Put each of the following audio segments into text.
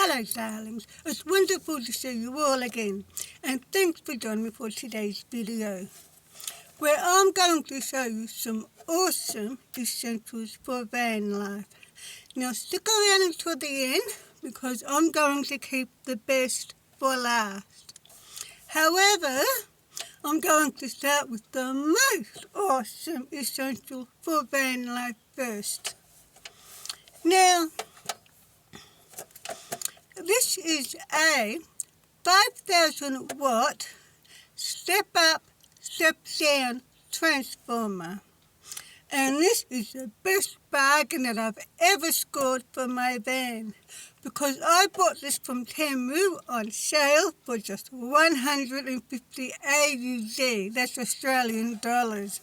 Hello darlings, it's wonderful to see you all again, and thanks for joining me for today's video, where I'm going to show you some awesome essentials for van life. Now stick around until the end, because I'm going to keep the best for last. However, I'm going to start with the most awesome essential for van life first. Now, this is a 5,000 watt step up, step down transformer. And this is the best bargain that I've ever scored for my van, because I bought this from Temu on sale for just 150 AUD, that's Australian dollars.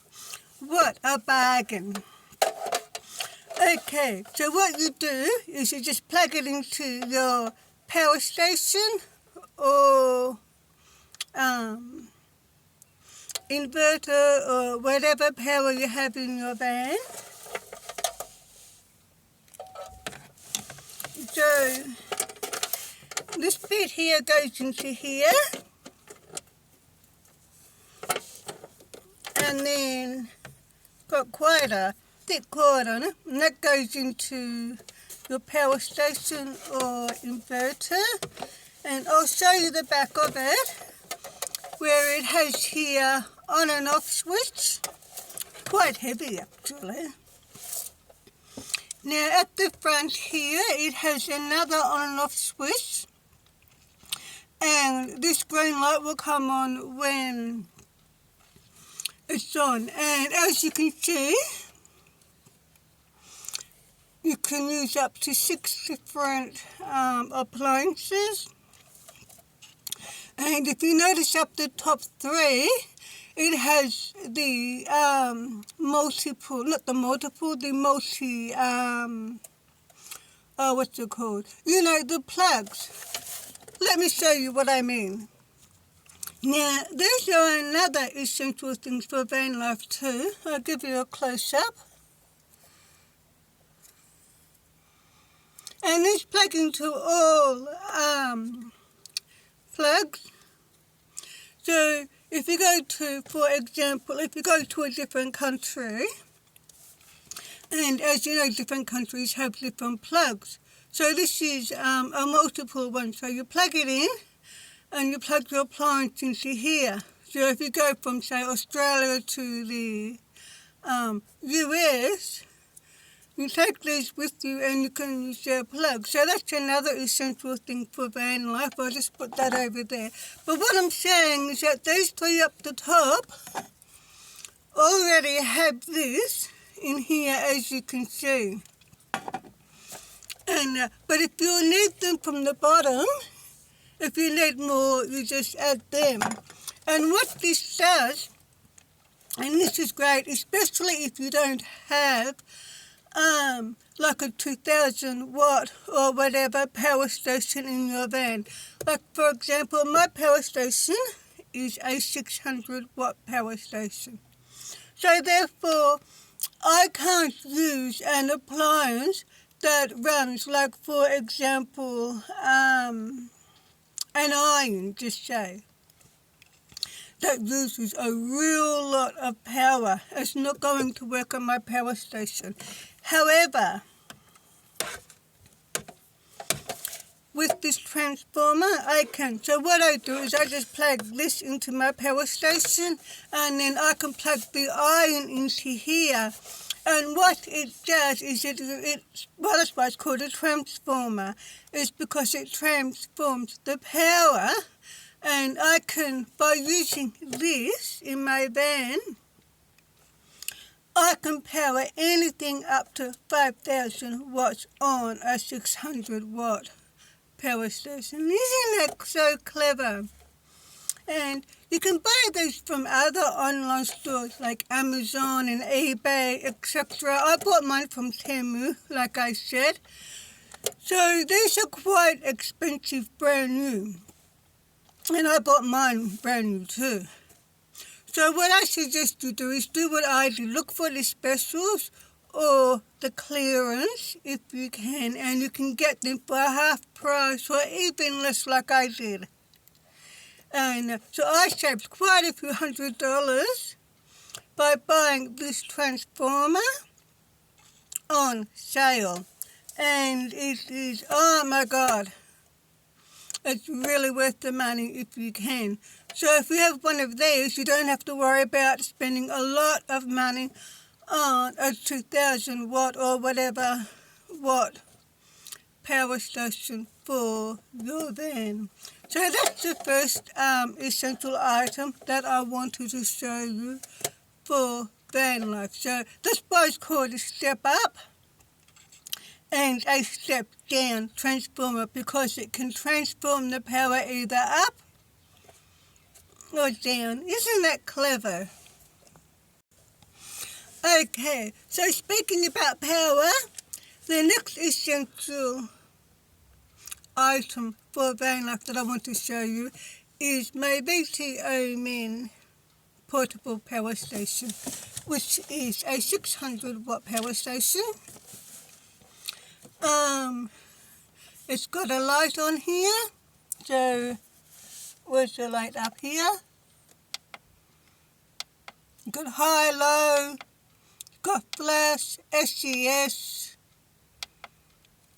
What a bargain. Okay, so what you do is you just plug it into your power station or inverter or whatever power you have in your van. So this bit here goes into here, and then got quite a thick cord on it, and that goes into your power station or inverter. And I'll show you the back of it, where it has here on and off switch, quite heavy actually. Now at the front here it has another on and off switch, and this green light will come on when it's on, and as you can see, you can use up to 6 different appliances. And if you notice up the top 3, it has the what's it called? You know, the plugs. Let me show you what I mean. Now, these are another essential things for van life too. I'll give you a close-up. And these plug into all plugs. So if you go to, for example, if you go to a different country, and as you know, different countries have different plugs. So this is a multiple one. So you plug it in, and you plug your appliance into here. So if you go from, say, Australia to the US, you take these with you and you can use their plug. So that's another essential thing for van life. I'll just put that over there. But what I'm saying is that these 3 up the top already have this in here, as you can see. And but if you need them from the bottom, if you need more, you just add them. And what this does, and this is great, especially if you don't have like a 2,000 watt or whatever power station in your van. Like for example, my power station is a 600 watt power station. So therefore, I can't use an appliance that runs, like for example, an iron, just say, that uses a real lot of power. It's not going to work on my power station. However, with this transformer, I can. So what I do is I just plug this into my power station, and then I can plug the iron into here. And what it does is well, that's why it's called a transformer. It's because it transforms the power, and I can, by using this in my van, I can power anything up to 5,000 watts on a 600 watt power station. Isn't that so clever? And you can buy these from other online stores like Amazon and eBay, etc. I bought mine from Temu, like I said. So these are quite expensive, brand new. And I bought mine brand new too. So what I suggest you do is do what I do. Look for the specials or the clearance if you can, and you can get them for half price or even less like I did. And so I saved quite a few $100s by buying this transformer on sale. And it is, oh my God, it's really worth the money if you can. So if you have one of these, you don't have to worry about spending a lot of money on a 2000 watt or whatever watt power station for your van. So that's the first essential item that I wanted to show you for van life. So this was called a step up and a step down transformer because it can transform the power either up or down. Isn't that clever? Okay, so speaking about power, the next essential item for van life that I want to show you is my VTO Min portable power station, which is a 600 watt power station. It's got a light on here, so where's the light? Up here. Got high, low, got flash, SES,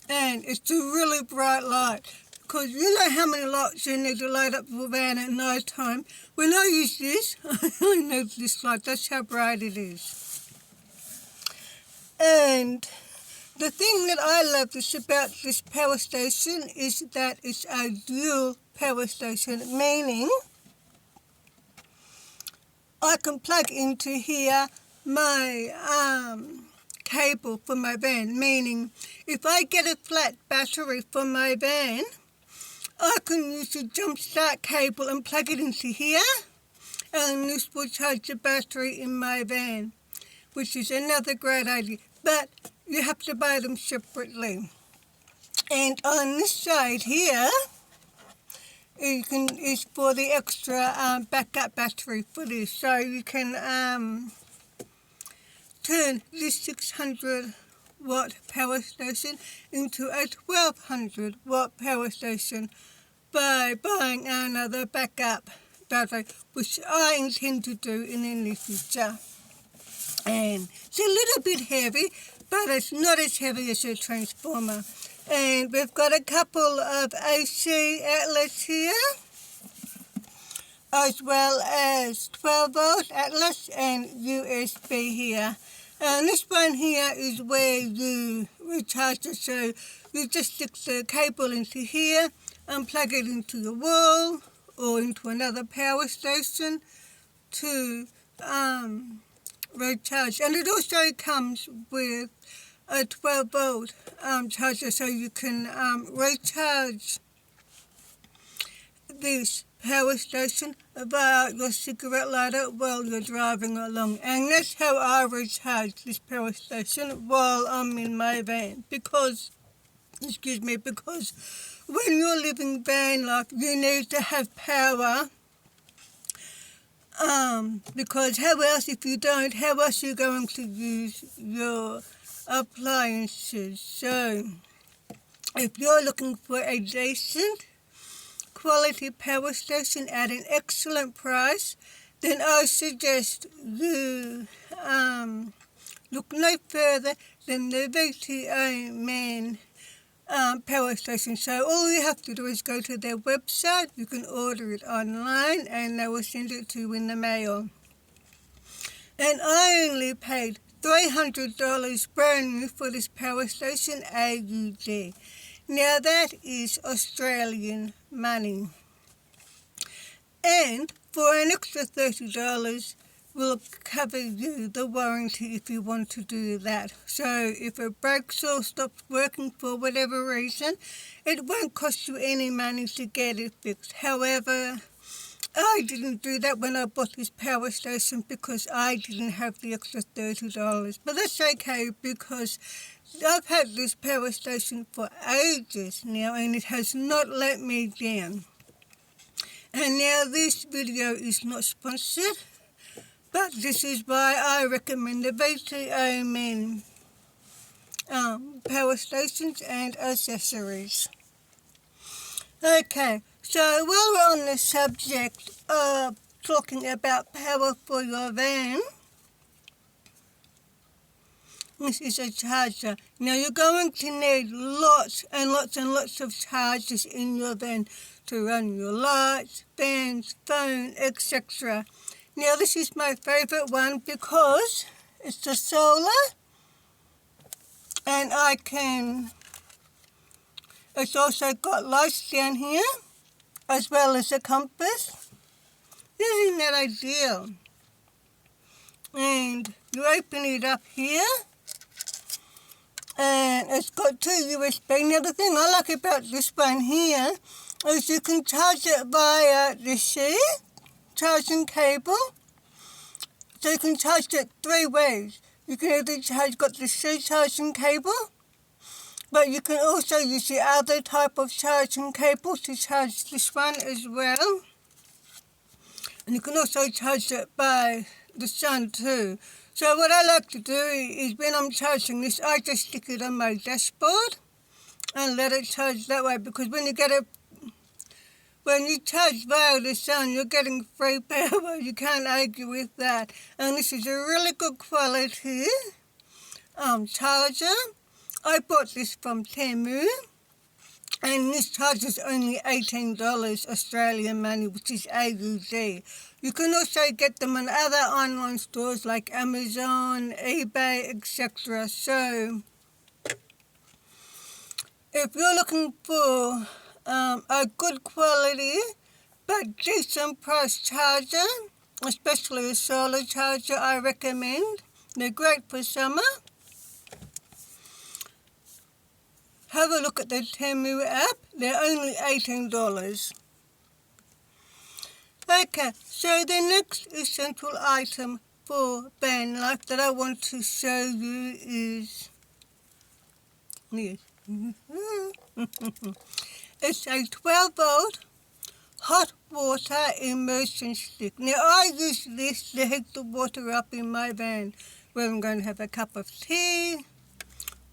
and it's a really bright light. Because you know how many lights you need to light up your van at night time. When I use this, I only need this light. That's how bright it is. And the thing that I love about this power station is that it's a dual power station, meaning I can plug into here my cable for my van, meaning if I get a flat battery for my van, I can use the jump start cable and plug it into here, and this will charge the battery in my van, which is another great idea. But you have to buy them separately. And on this side here, is for the extra backup battery for this. So you can turn this 600 watt power station into a 1200 watt power station by buying another backup battery, which I intend to do in the near future. And it's a little bit heavy, but it's not as heavy as a transformer. And we've got a couple of AC outlets here, as well as 12 volt outlets and USB here. And this one here is where you recharge it, so you just stick the cable into here and plug it into your wall or into another power station to recharge. And it also comes with a 12 volt charger, so you can recharge this power station via your cigarette lighter while you're driving along. And that's how I recharge this power station while I'm in my van, because when you're living van life, you need to have power. Because how else, if you don't, how else are you going to use your appliances? So if you're looking for a decent quality power station at an excellent price, then I suggest you look no further than the VTO Min power station. So all you have to do is go to their website. You can order it online and they will send it to you in the mail. And I only paid $300 brand new for this power station, AUD. Now that is Australian money. And for an extra $30, will cover you the warranty if you want to do that. So if it breaks or stops working for whatever reason, it won't cost you any money to get it fixed. However, I didn't do that when I bought this power station because I didn't have the extra $30. But that's okay, because I've had this power station for ages now and it has not let me down. And now this video is not sponsored, but this is why I recommend the VTO Min power stations and accessories. Okay, so while we're on the subject of talking about power for your van, this is a charger. Now you're going to need lots and lots and lots of chargers in your van to run your lights, fans, phone, etc. Now this is my favourite one because it's the solar, and it's also got lights down here as well as a compass. Isn't that ideal? And you open it up here, and it's got 2 USB. Now the thing I like about this one here is you can charge it via the C charging cable. So you can charge it 3 ways. You can either got the C charging cable, but you can also use the other type of charging cable to charge this one as well. And you can also charge it by the sun too. So what I like to do is when I'm charging this, I just stick it on my dashboard and let it charge that way, because when you charge via the sun, you're getting free power. You can't argue with that. And this is a really good quality charger. I bought this from Temu, and this charges only $18 Australian money, which is AUD. You can also get them in other online stores like Amazon, eBay, etc. So if you're looking for a good quality but decent price charger, especially a solar charger, I recommend. They're great for summer. Have a look at the Temu app. They're only $18. Okay, so the next essential item for van life that I want to show you is this. It's a 12-volt hot water immersion stick. Now I use this to heat the water up in my van when I'm going to have a cup of tea,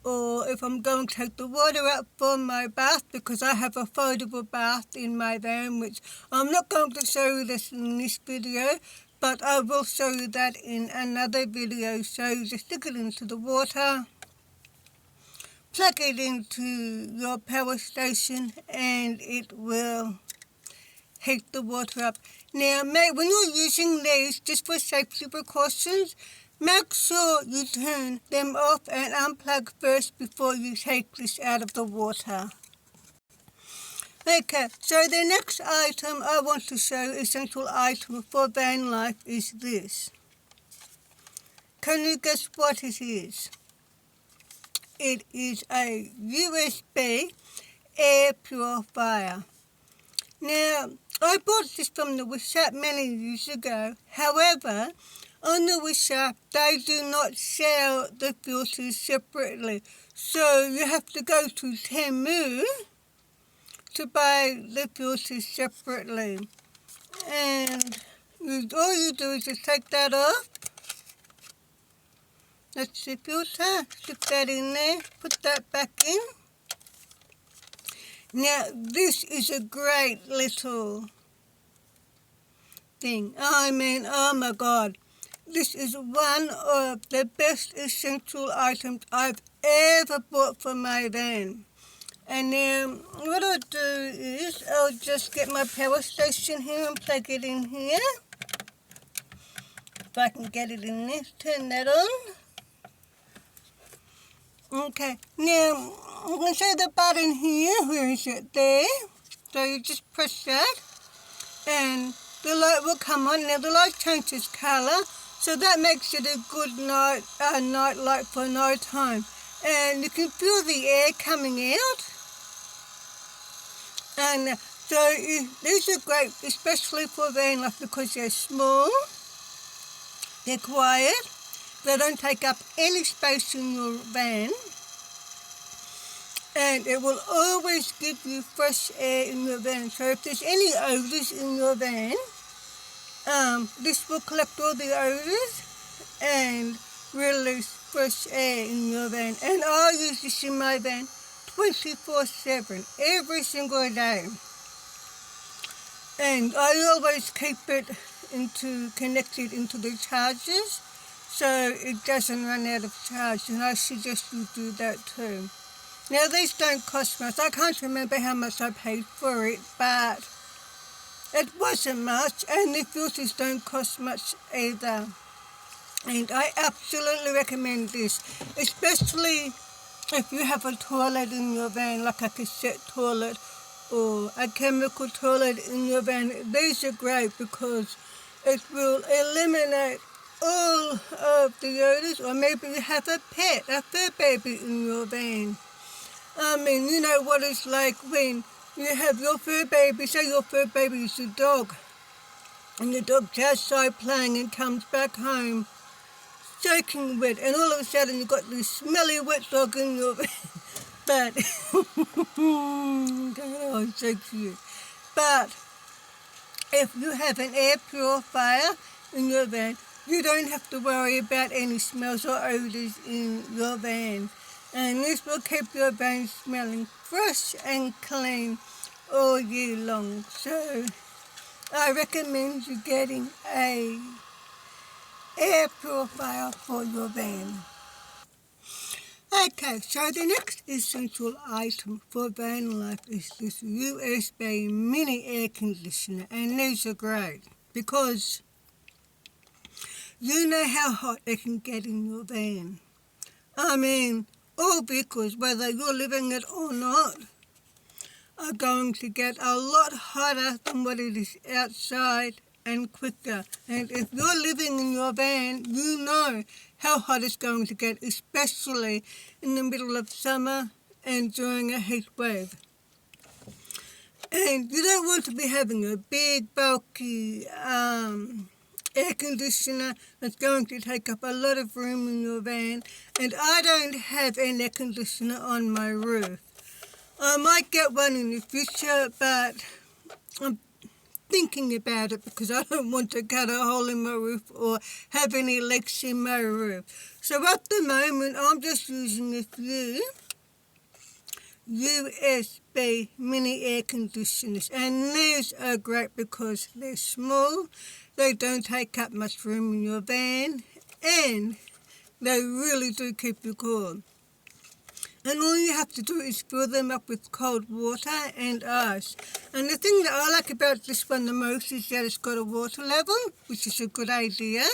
or if I'm going to take the water out for my bath, because I have a foldable bath in my van, which I'm not going to show you this in this video, but I will show you that in another video. So you just stick it into the water, plug it into your power station, and it will heat the water up. Now, when you're using these, just for safety precautions, make sure you turn them off and unplug first before you take this out of the water. Okay, so the next item I want to show, essential item for van life, is this. Can you guess what it is? It is a USB air purifier. Now, I bought this from the Wish Shop many years ago. However, on the Wish Shop, they do not sell the filters separately. So you have to go to Temu to buy the filters separately. And all you do is just take that off. That's the filter. Stick that in there. Put that back in. Now, this is a great little thing. I mean, oh my God. This is one of the best essential items I've ever bought for my van. And then what I'll do is I'll just get my power station here and plug it in here. If I can get it in there, turn that on. Okay, now I'm going to show the button here. Where is it? There. So you just press that and the light will come on. Now the light changes colour, so that makes it a good night light for night time. And you can feel the air coming out. And so these are great, especially for van life, because they're small, they're quiet, they don't take up any space in your van, and it will always give you fresh air in your van. So if there's any odours in your van, this will collect all the odours and release fresh air in your van. And I use this in my van 24/7, every single day. And I always keep it connected into the chargers so it doesn't run out of charge, and I suggest you do that too. Now these don't cost much. I can't remember how much I paid for it, but it wasn't much, and the filters don't cost much either. And I absolutely recommend this, especially if you have a toilet in your van, like a cassette toilet or a chemical toilet in your van. These are great because it will eliminate all of the odors. Or maybe you have a pet, a fur baby in your van. I mean, you know what it's like when you have your fur baby, say your fur baby is a dog, and the dog's outside playing and comes back home soaking wet, and all of a sudden you've got this smelly wet dog in your van. But, oh, it's so cute. But if you have an air purifier in your van, you don't have to worry about any smells or odours in your van. And this will keep your van smelling fresh and clean all year long. So I recommend you getting a air purifier for your van. Okay, so the next essential item for van life is this USB mini air conditioner, and these are great because you know how hot it can get in your van. I mean, all vehicles, whether you're living it or not, are going to get a lot hotter than what it is outside and quicker. And if you're living in your van, you know how hot it's going to get, especially in the middle of summer and during a heat wave. And you don't want to be having a big, bulky air conditioner that's going to take up a lot of room in your van. And I don't have an air conditioner on my roof. I might get one in the future, but I'm thinking about it because I don't want to cut a hole in my roof or have any leaks in my roof. So at the moment, I'm just using a few USB mini air conditioners, and these are great because they're small, they don't take up much room in your van, and they really do keep you cool. And all you have to do is fill them up with cold water and ice. And the thing that I like about this one the most is that it's got a water level, which is a good idea.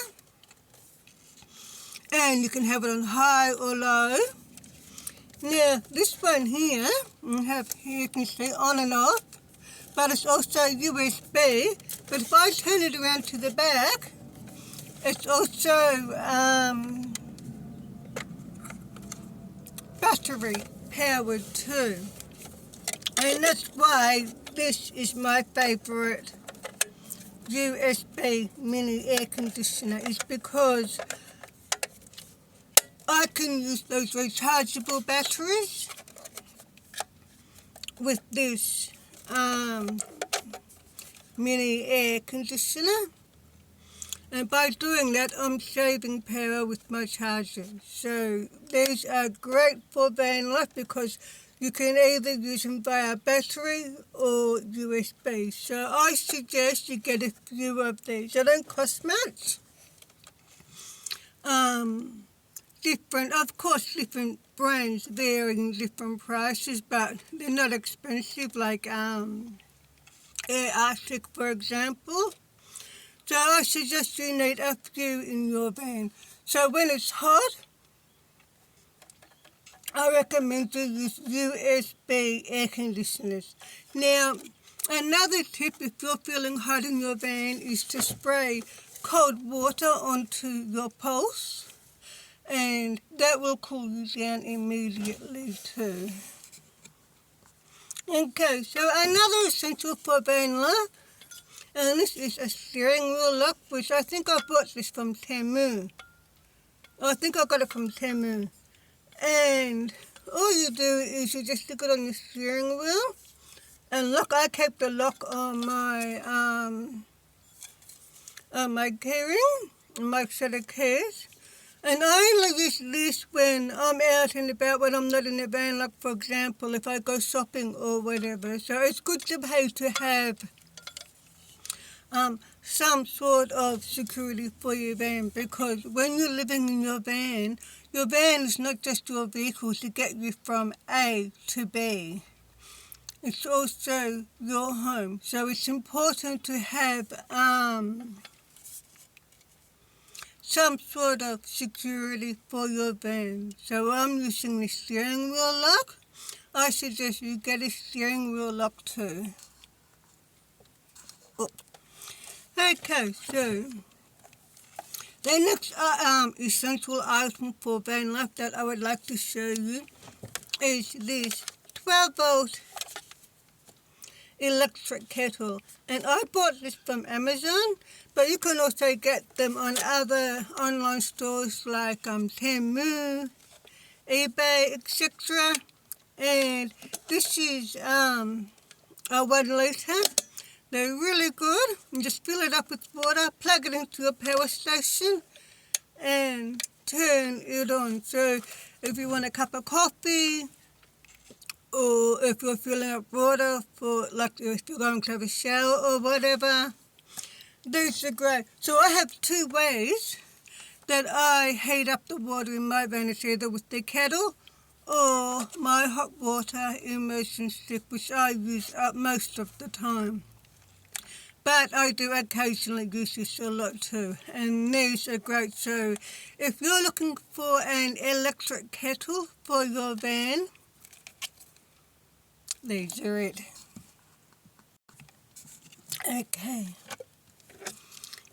And you can have it on high or low. Now, this one here, you can see on and off, but it's also USB. But if I turn it around to the back, it's also battery powered too. And that's why this is my favourite USB mini air conditioner, is because I can use those rechargeable batteries with this mini air conditioner. And by doing that, I'm saving power with my charger. So these are great for van life because you can either use them via battery or USB. So I suggest you get a few of these. They don't cost much. Different brands vary in different prices, but they're not expensive, like Air Arctic, for example. So I suggest you need a few in your van. So when it's hot, I recommend you use USB air conditioners. Now, another tip if you're feeling hot in your van is to spray cold water onto your pulse, and that will cool you down immediately too. Okay, so another essential for van life, and this is a steering wheel lock, which I think I bought this from Temu. I think I got it from Temu. And all you do is you just stick it on the steering wheel and look. I kept the lock on my keyring, my set of keys. And I only use this when I'm out and about, when I'm not in the van, like for example, if I go shopping or whatever. So it's good to have some sort of security for your van, because when you're living in your van is not just your vehicle to get you from A to B. It's also your home. So it's important to have some sort of security for your van. So I'm using the steering wheel lock. I suggest you get a steering wheel lock too. Oh. Okay, so the next essential item for van life that I would like to show you is this 12-volt electric kettle. And I bought this from Amazon, but you can also get them on other online stores like Temu, eBay, etc. And this is a 1 litre. They're really good. You just fill it up with water, plug it into a power station, and turn it on. So if you want a cup of coffee, or if you're filling up water for, like if you're going to have a shower or whatever, these are great. So I have 2 ways that I heat up the water in my van. It's either with the kettle or my hot water immersion stick, which I use up most of the time. But I do occasionally use this a lot too, and these are great. So if you're looking for an electric kettle for your van, these are it. Okay.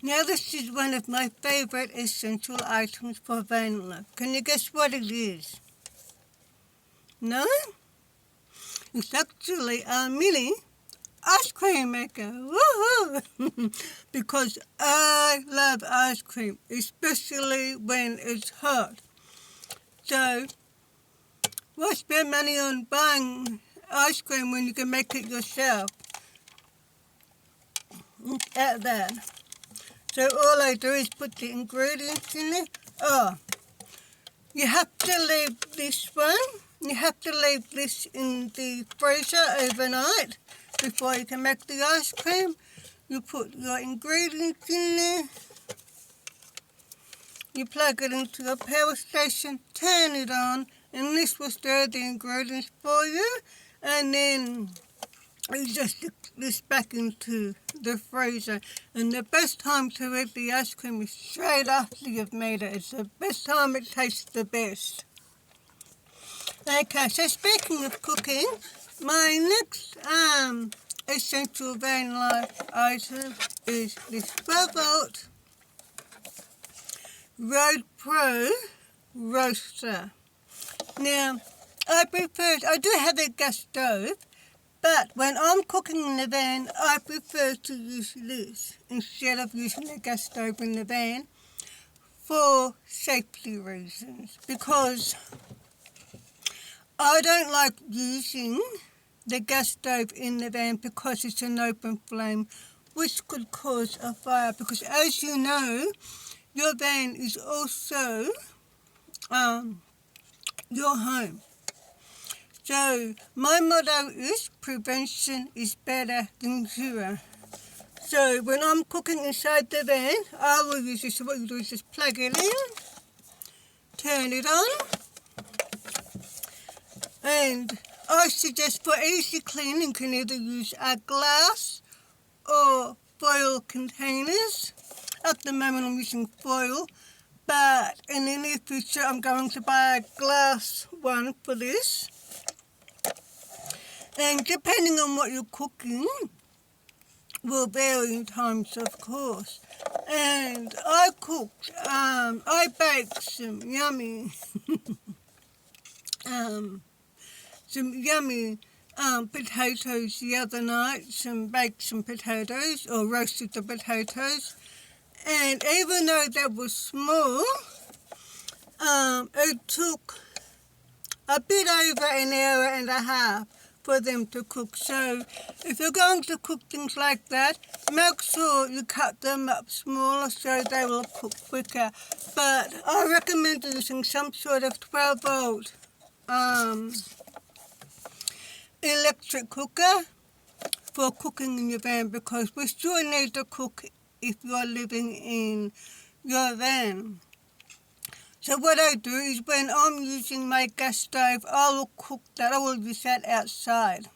Now this is one of my favourite essential items for van life. Can you guess what it is? No? It's actually a mini ice cream maker. Woohoo! Because I love ice cream, especially when it's hot. So why spend money on buying ice cream when you can make it yourself? Look at that. So all I do is put the ingredients in it. Oh, you have to leave this one. You have to leave this in the freezer overnight before you can make the ice cream. You put your ingredients in there. You plug it into a power station, turn it on, and this will stir the ingredients for you. And then you just stick this back into the freezer. And the best time to eat the ice cream is straight after you've made it. It's the best time it tastes the best. Okay, so speaking of cooking, my next essential van life item is this 12-volt Rode Pro roaster. Now, I do have a gas stove, but when I'm cooking in the van, I prefer to use this instead of using the gas stove in the van for safety reasons, because I don't like using the gas stove in the van because it's an open flame, which could cause a fire. Because as you know, your van is also your home. So my motto is prevention is better than cure. So when I'm cooking inside the van, I will use this. So what you do is just plug it in, turn it on, and I suggest for easy cleaning, you can either use a glass or foil containers. At the moment I'm using foil, but in the near future I'm going to buy a glass one for this. And depending on what you're cooking will vary in times, of course. And I baked some yummy potatoes the other night, baked some potatoes, or roasted the potatoes. And even though they were small, it took a bit over an hour and a half for them to cook. So if you're going to cook things like that, make sure you cut them up smaller so they will cook quicker. But I recommend using some sort of 12-volt electric cooker for cooking in your van, because we still need to cook if you're living in your van. So what I do is when I'm using my gas stove, I will cook that. I will use that outside,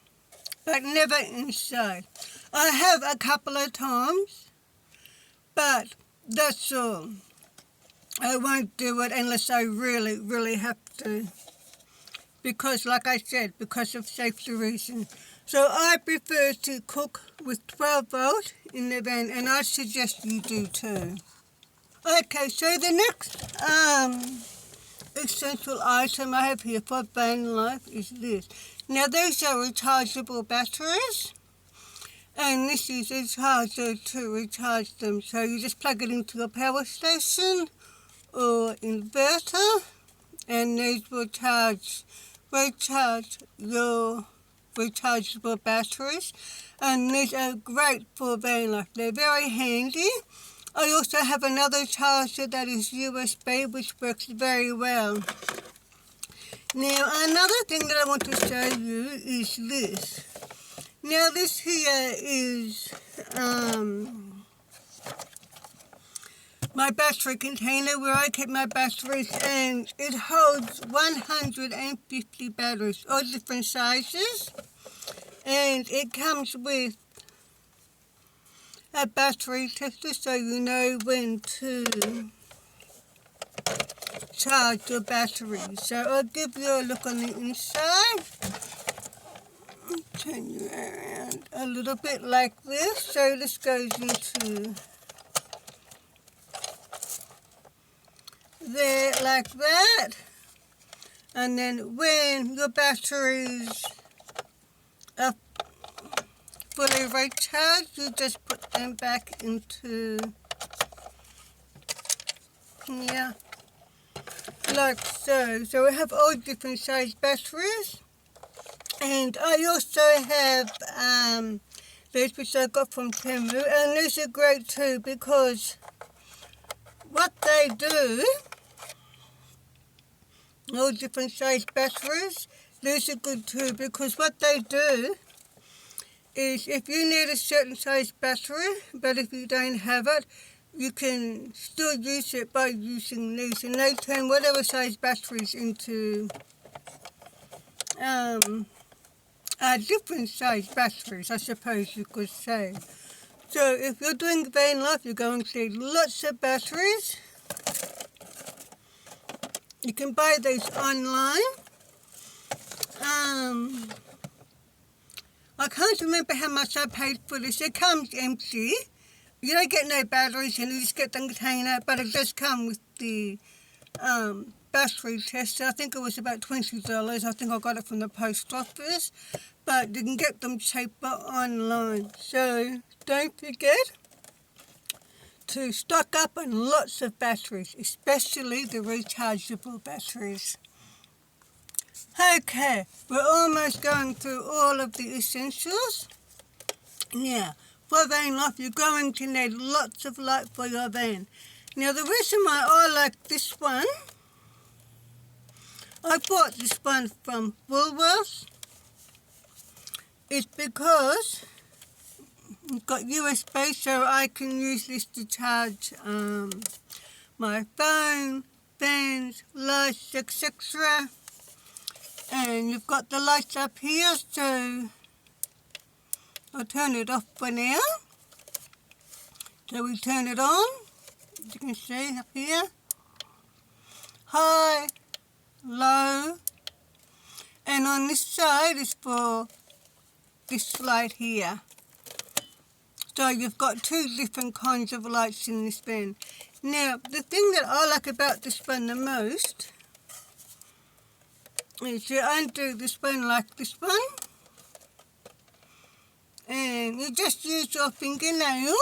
but never inside. I have a couple of times, but that's all. I won't do it unless I really, really have to. Because, like I said, because of safety reasons. So I prefer to cook with 12-volt in the van, and I suggest you do too. Okay, so the next essential item I have here for van life is this. Now, these are rechargeable batteries, and this is a charger to recharge them. So you just plug it into a power station or inverter, and these will recharge your rechargeable batteries, and these are great for van life. They're very handy. I also have another charger that is USB, which works very well. Now, another thing that I want to show you is this. Now, this here is my battery container where I keep my batteries, and it holds 150 batteries, all different sizes, and it comes with a battery tester so you know when to charge your battery. So I'll give you a look on the inside. Turn you around a little bit like this. So this goes into there like that, and then when your batteries are fully recharged, you just put them back into here like so. So we have all different size batteries, and I also have these which I got from Temu, and these are great too because what they do, all different size batteries, these are good too, because what they do is if you need a certain size battery, but if you don't have it, you can still use it by using these, and they turn whatever size batteries into different size batteries, I suppose you could say. So if you're doing van life, you're going to need lots of batteries. You can buy these online. I can't remember how much I paid for this. It comes empty. You don't get no batteries and you just get the container, but it does come with the battery tester. I think it was about $20. I think I got it from the post office, but you can get them cheaper online. So don't forget to stock up on lots of batteries, especially the rechargeable batteries. Okay, we're almost going through all of the essentials. Now, for van life, you're going to need lots of light for your van. Now, the reason why I like this one, I bought this one from Woolworths, is because it's got USB, so I can use this to charge my phone, fans, lights, etc. And you've got the lights up here, so I'll turn it off for now. So we turn it on, as you can see up here. High, low, and on this side is for this light here. So you've got two different kinds of lights in this van. Now, the thing that I like about this one the most is you undo this one like this one, and you just use your fingernail,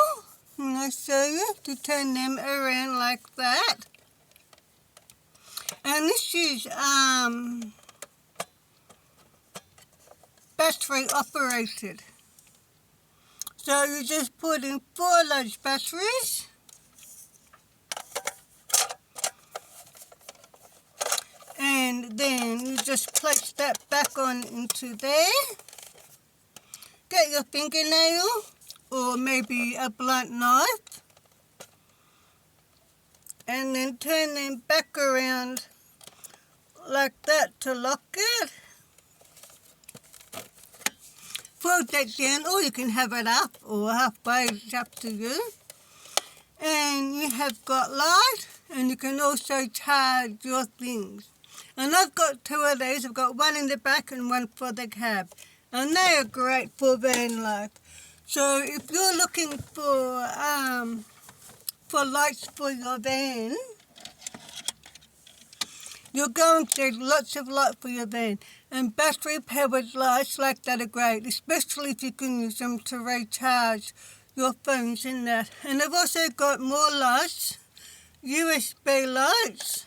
and I show you, to turn them around like that. And this is battery operated. So you just put in 4 large batteries. And then you just place that back on into there. Get your fingernail or maybe a blunt knife. And then turn them back around like that to lock it. Fold that down, or you can have it up or halfway, it's up to you. And you have got light, and you can also charge your things. And I've got 2 of these. I've got one in the back and one for the cab. And they are great for van life. So if you're looking for lights for your van, you're going to get lots of light for your van. And battery-powered lights like that are great, especially if you can use them to recharge your phones and that. And I've also got more lights, USB lights.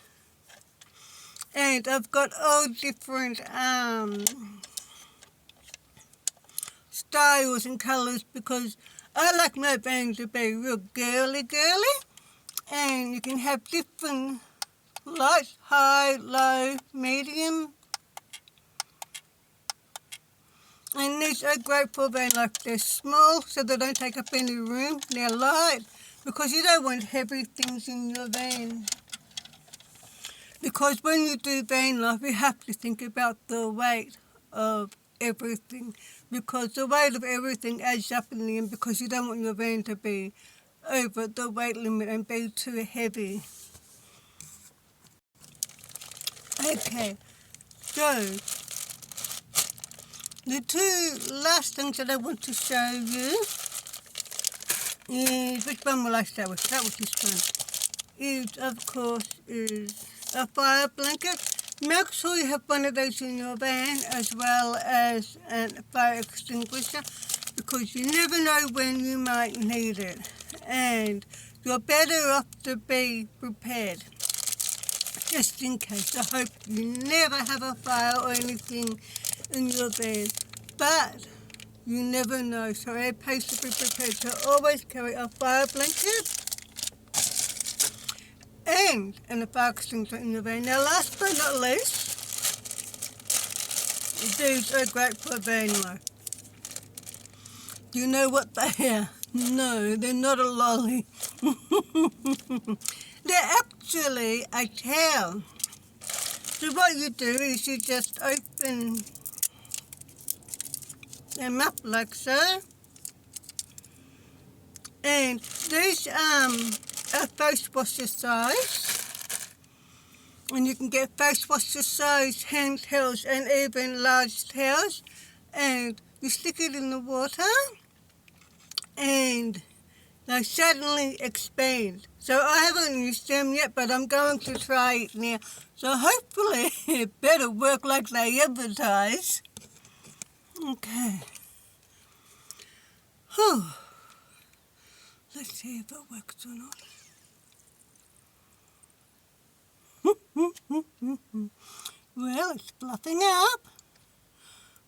And I've got all different styles and colours because I like my van to be real girly. And you can have different lights, high, low, medium. And these are great for van life. They're small so they don't take up any room. They're light because you don't want heavy things in your van. Because when you do van life, you have to think about the weight of everything. Because the weight of everything adds up in the end because you don't want your van to be over the weight limit and be too heavy. Okay, so the 2 last things that I want to show you is, which one will I start with? Start with this one. Is, of course, is a fire blanket. Make sure you have one of those in your van as well as a fire extinguisher because you never know when you might need it. And you're better off to be prepared. Just in case. I hope you never have a fire or anything in your van. But you never know. So it pays to be prepared. So always carry a fire blanket and a fire extinguisher in your van. Now last but not least, these are great for van life. Do you know what they are? No, they're not a lolly. They're actually a towel. So what you do is you just open them up like so. And these are face washer size. And you can get face washer size hand towels and even large towels. And you stick it in the water and they suddenly expand. So I haven't used them yet, but I'm going to try it now. So hopefully it better work like they advertise. Okay. Whew. Let's see if it works or not. Well, it's fluffing up.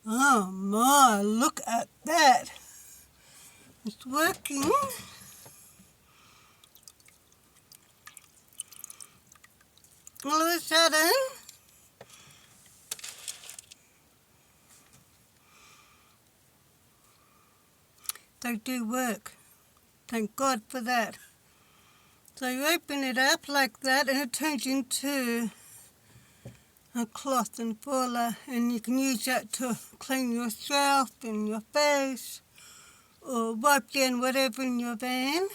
Oh my, look at that. It's working. All of a sudden, they do work. Thank God for that. So you open it up like that and it turns into a cloth and fuller, and you can use that to clean yourself and your face or wipe down whatever in your van.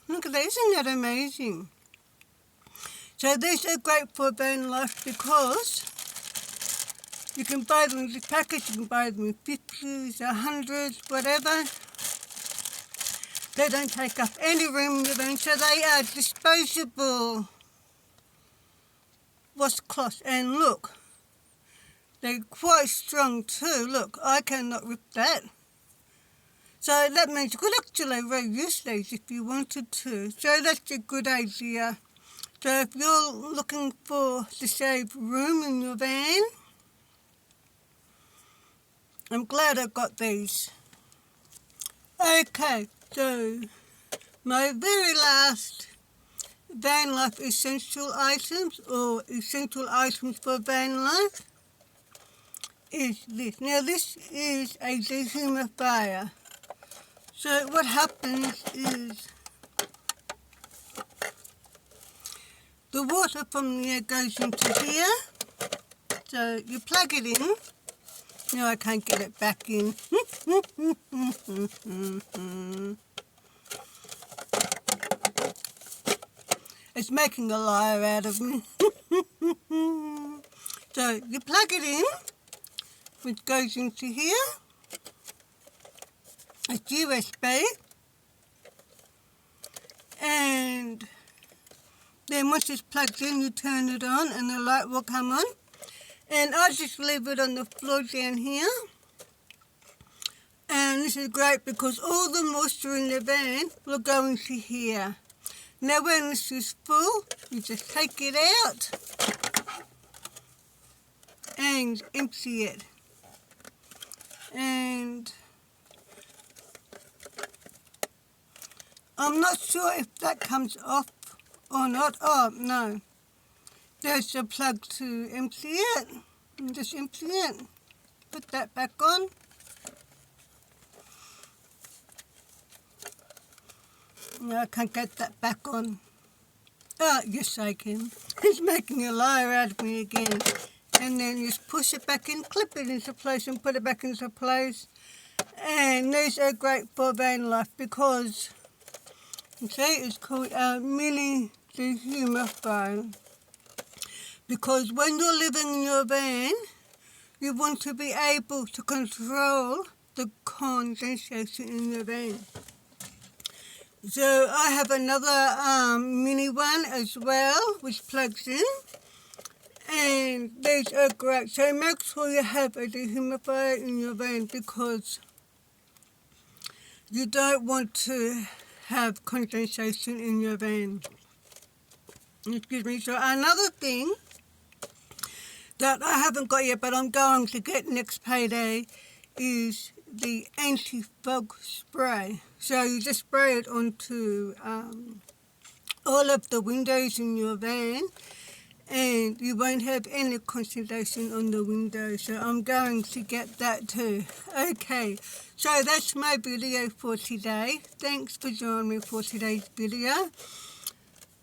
Look at that, isn't that amazing? So these are great for van life because you can buy them in the package, you can buy them in 50s, 100s, whatever. They don't take up any room in your van, so they are disposable washcloths. And look, they're quite strong too. Look, I cannot rip that. So that means you could actually reuse these if you wanted to. So that's a good idea. So if you're looking to save room in your van, I'm glad I got these. Okay, so my very last van life essential items, or essential items for van life, is this. Now this is a dehumidifier. So what happens is the water from there goes into here. So you plug it in. No, I can't get it back in. It's making a liar out of me. So you plug it in, which goes into here. It's USB. And then once it's plugged in, you turn it on and the light will come on. And I just leave it on the floor down here. And this is great because all the moisture in the van will go into here. Now when this is full, you just take it out and empty it. And I'm not sure if that comes off or not. Oh, no. There's a plug to empty it. And just empty it. Put that back on. No, I can't get that back on. Oh, yes I can. It's making a liar out of me again. And then just push it back in, clip it into place and put it back into place. And these are great for van life because, see, it's called a mini dehumidifier. Because when you're living in your van, you want to be able to control the condensation in your van. So I have another mini one as well, which plugs in. And these are great. So make sure you have a dehumidifier in your van because you don't want to have condensation in your van. Excuse me. So another thing that I haven't got yet, but I'm going to get next payday, is the anti-fog spray. So you just spray it onto all of the windows in your van and you won't have any condensation on the windows. So I'm going to get that too. Okay, so that's my video for today. Thanks for joining me for today's video.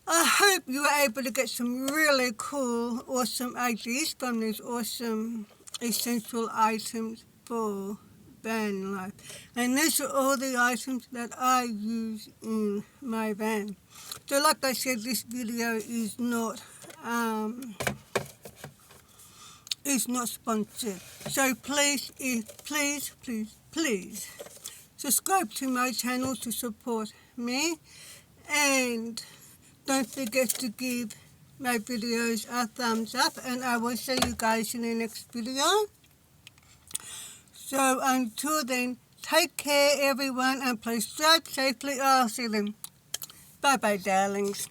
I hope you were able to get some really cool, awesome ideas from these awesome essential items for van life. And these are all the items that I use in my van. So like I said, this video is not sponsored. So please subscribe to my channel to support me, and don't forget to give my videos a thumbs up, and I will see you guys in the next video. So until then, take care everyone, and please drive safely. I'll see them. Bye bye, darlings.